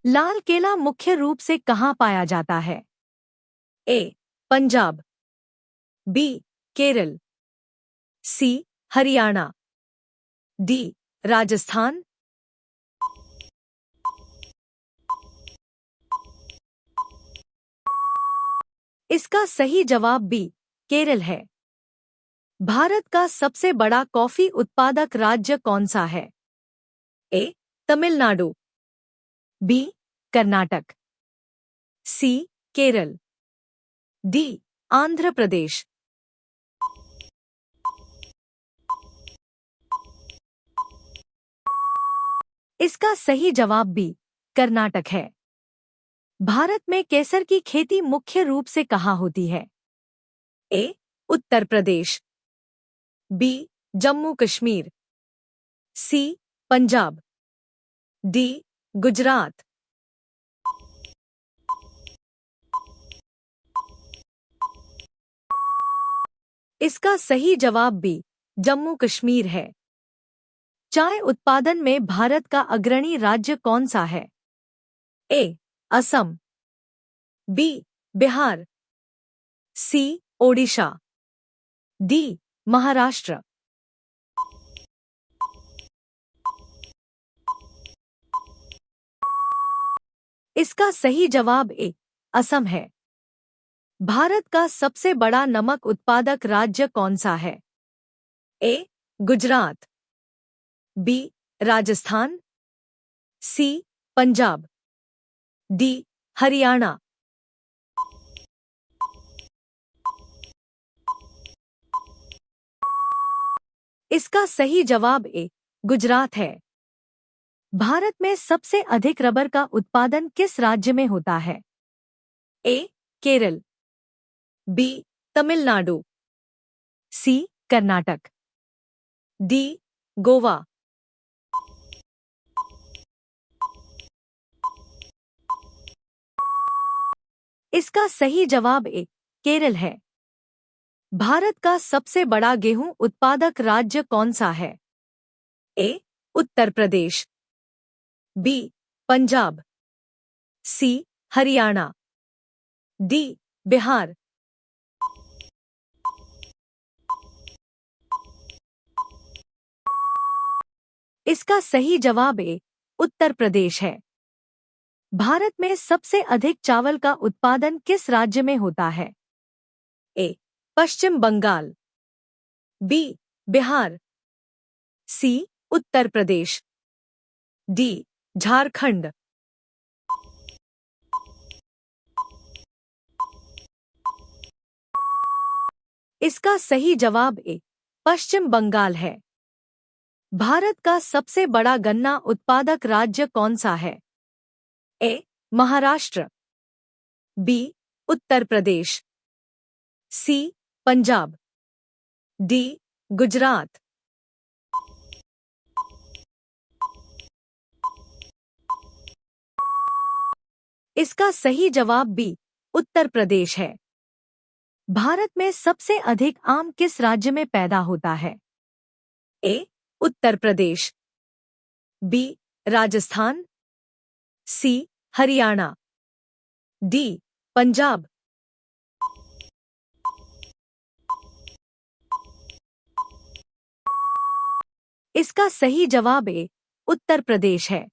लाल केला मुख्य रूप से कहाँ पाया जाता है? ए. पंजाब, बी. केरल, सी. हरियाणा, डी. राजस्थान। इसका सही जवाब बी. केरल है। भारत का सबसे बड़ा कॉफी उत्पादक राज्य कौन सा है? ए. तमिलनाडु, बी. कर्नाटक, सी. केरल, डी. आंध्र प्रदेश। इसका सही जवाब बी. कर्नाटक है। भारत में केसर की खेती मुख्य रूप से कहाँ होती है? ए. उत्तर प्रदेश, बी. जम्मू कश्मीर, सी. पंजाब, डी. गुजरात। इसका सही जवाब बी. जम्मू कश्मीर है। चाय उत्पादन में भारत का अग्रणी राज्य कौन सा है? ए. असम, बी. बिहार, सी. ओडिशा, डी. महाराष्ट्र। इसका सही जवाब ए. असम है। भारत का सबसे बड़ा नमक उत्पादक राज्य कौन सा है? ए. गुजरात, बी. राजस्थान, सी. पंजाब, डी. हरियाणा। इसका सही जवाब ए. गुजरात है। भारत में सबसे अधिक रबर का उत्पादन किस राज्य में होता है? ए. केरल, बी. तमिलनाडु, सी. कर्नाटक, डी. गोवा। इसका सही जवाब ए. केरल है। भारत का सबसे बड़ा गेहूं उत्पादक राज्य कौन सा है? ए. उत्तर प्रदेश, बी. पंजाब, सी. हरियाणा, डी. बिहार। इसका सही जवाब ए. उत्तर प्रदेश है। भारत में सबसे अधिक चावल का उत्पादन किस राज्य में होता है? ए. पश्चिम बंगाल, बी. बिहार, सी. उत्तर प्रदेश, डी. झारखंड। इसका सही जवाब ए. पश्चिम बंगाल है। भारत का सबसे बड़ा गन्ना उत्पादक राज्य कौन सा है? ए. महाराष्ट्र, बी. उत्तर प्रदेश, सी. पंजाब, डी. गुजरात। इसका सही जवाब बी. उत्तर प्रदेश है। भारत में सबसे अधिक आम किस राज्य में पैदा होता है? ए. उत्तर प्रदेश, बी. राजस्थान, सी. हरियाणा, डी. पंजाब। इसका सही जवाब ए. उत्तर प्रदेश है।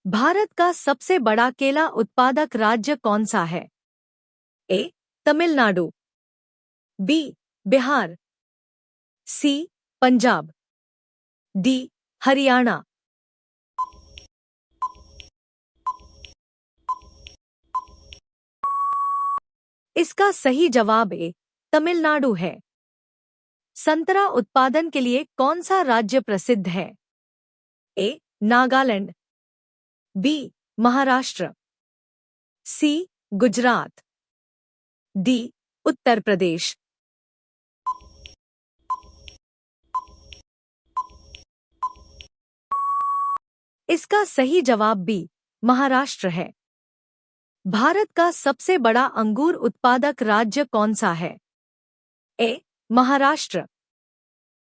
भारत का सबसे बड़ा केला उत्पादक राज्य कौन सा है? ए. तमिलनाडु, बी. बिहार, सी. पंजाब, डी. हरियाणा। इसका सही जवाब ए. तमिलनाडु है। संतरा उत्पादन के लिए कौन सा राज्य प्रसिद्ध है? ए. नागालैंड, बी. महाराष्ट्र, सी. गुजरात, डी. उत्तर प्रदेश। इसका सही जवाब बी. महाराष्ट्र है। भारत का सबसे बड़ा अंगूर उत्पादक राज्य कौन सा है? ए. महाराष्ट्र,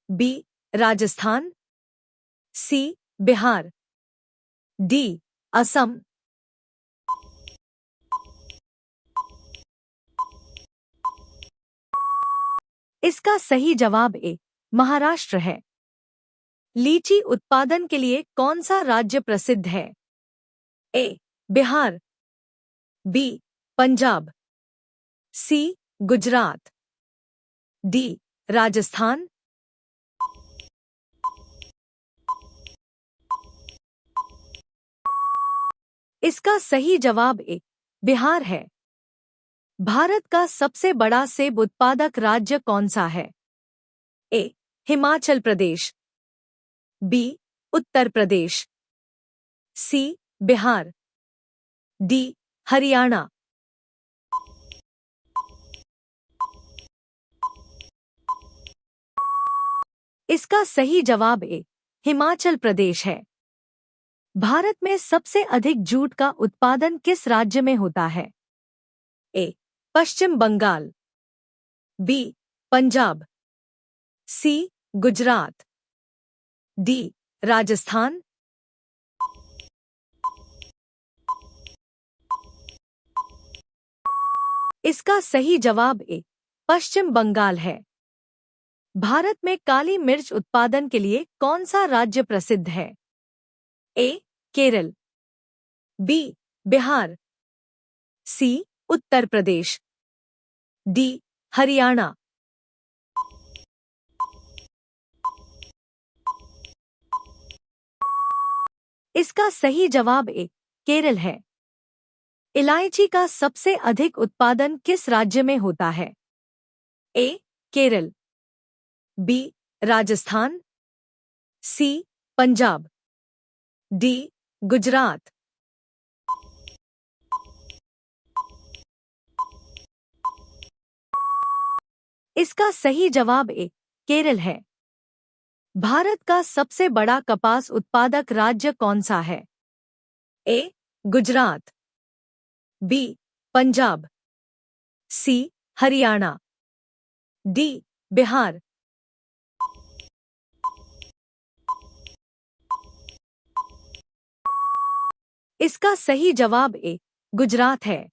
बी. राजस्थान, सी. बिहार, डी. असम। इसका सही जवाब ए महाराष्ट्र है। लीची उत्पादन के लिए कौन सा राज्य प्रसिद्ध है? ए बिहार, बी पंजाब, सी गुजरात, डी राजस्थान। इसका सही जवाब ए बिहार है। भारत का सबसे बड़ा सेब उत्पादक राज्य कौन सा है? ए हिमाचल प्रदेश, बी उत्तर प्रदेश, सी बिहार, डी हरियाणा। इसका सही जवाब ए हिमाचल प्रदेश है। भारत में सबसे अधिक जूट का उत्पादन किस राज्य में होता है? ए पश्चिम बंगाल, बी पंजाब, सी गुजरात, डी राजस्थान। इसका सही जवाब ए पश्चिम बंगाल है। भारत में काली मिर्च उत्पादन के लिए कौन सा राज्य प्रसिद्ध है? ए केरल, बी बिहार, सी उत्तर प्रदेश, डी हरियाणा। इसका सही जवाब ए केरल है। इलायची का सबसे अधिक उत्पादन किस राज्य में होता है? ए केरल, बी राजस्थान, सी पंजाब, डी गुजरात। इसका सही जवाब ए केरल है। भारत का सबसे बड़ा कपास उत्पादक राज्य कौन सा है? ए गुजरात, बी पंजाब, सी हरियाणा, डी बिहार। इसका सही जवाब ए गुजरात है।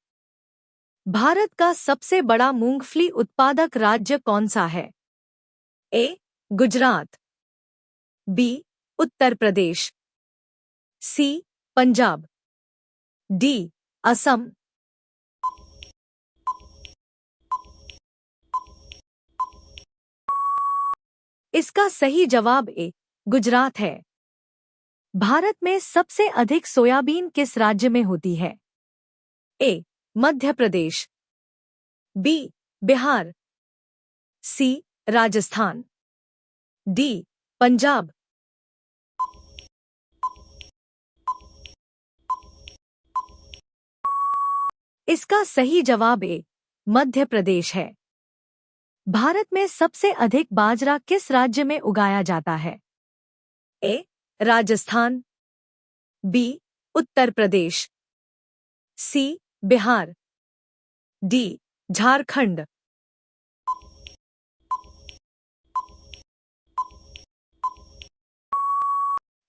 भारत का सबसे बड़ा मूंगफली उत्पादक राज्य कौन सा है? ए गुजरात, बी उत्तर प्रदेश, सी पंजाब, डी असम। इसका सही जवाब ए गुजरात है। भारत में सबसे अधिक सोयाबीन किस राज्य में होती है? ए मध्य प्रदेश, बी बिहार, सी राजस्थान, डी पंजाब। इसका सही जवाब ए मध्य प्रदेश है। भारत में सबसे अधिक बाजरा किस राज्य में उगाया जाता है? ए राजस्थान, बी उत्तर प्रदेश, सी बिहार, डी झारखंड।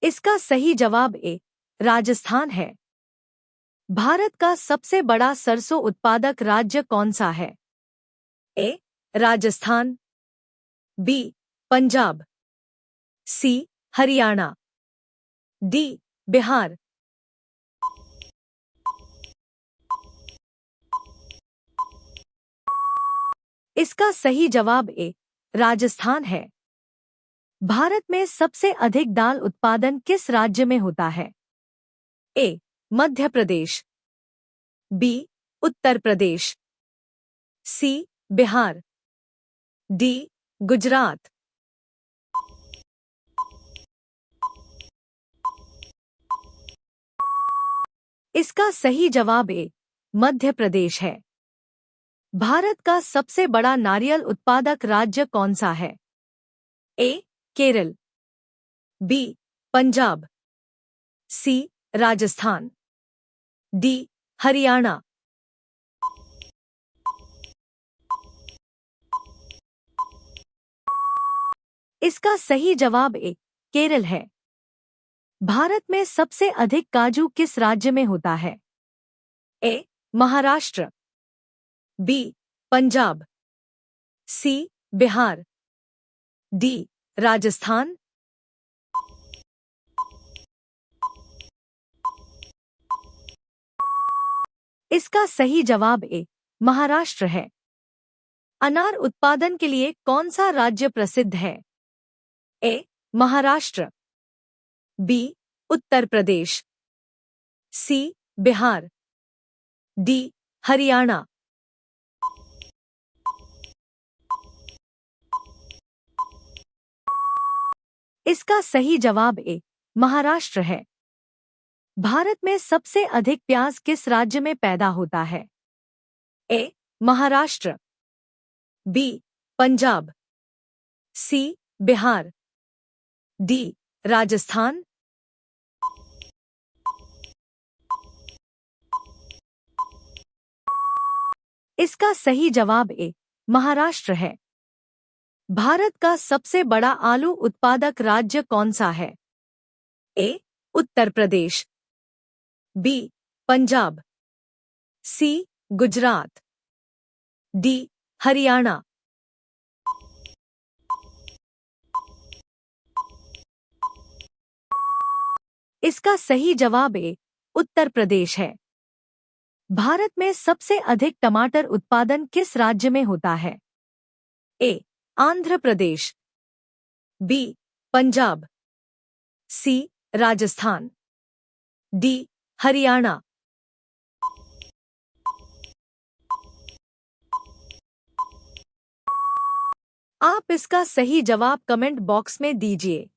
इसका सही जवाब ए राजस्थान है। भारत का सबसे बड़ा सरसों उत्पादक राज्य कौन सा है? ए राजस्थान, बी पंजाब, सी हरियाणा, डी बिहार। इसका सही जवाब ए राजस्थान है। भारत में सबसे अधिक दाल उत्पादन किस राज्य में होता है? ए मध्य प्रदेश, बी उत्तर प्रदेश, सी बिहार, डी गुजरात। इसका सही जवाब ए मध्य प्रदेश है। भारत का सबसे बड़ा नारियल उत्पादक राज्य कौन सा है? ए केरल, बी पंजाब, सी राजस्थान, डी हरियाणा। इसका सही जवाब ए केरल है। भारत में सबसे अधिक काजू किस राज्य में होता है? ए महाराष्ट्र, बी पंजाब, सी बिहार, डी राजस्थान। इसका सही जवाब ए महाराष्ट्र है। अनार उत्पादन के लिए कौन सा राज्य प्रसिद्ध है? ए महाराष्ट्र, बी उत्तर प्रदेश, सी बिहार, डी हरियाणा। इसका सही जवाब ए महाराष्ट्र है। भारत में सबसे अधिक प्याज किस राज्य में पैदा होता है? ए महाराष्ट्र, बी पंजाब, सी बिहार, डी राजस्थान। इसका सही जवाब ए महाराष्ट्र है। भारत का सबसे बड़ा आलू उत्पादक राज्य कौन सा है? ए उत्तर प्रदेश, बी पंजाब, सी गुजरात, डी हरियाणा। इसका सही जवाब ए उत्तर प्रदेश है। भारत में सबसे अधिक टमाटर उत्पादन किस राज्य में होता है? ए आंध्र प्रदेश, बी पंजाब, सी राजस्थान, डी हरियाणा। आप इसका सही जवाब कमेंट बॉक्स में दीजिए।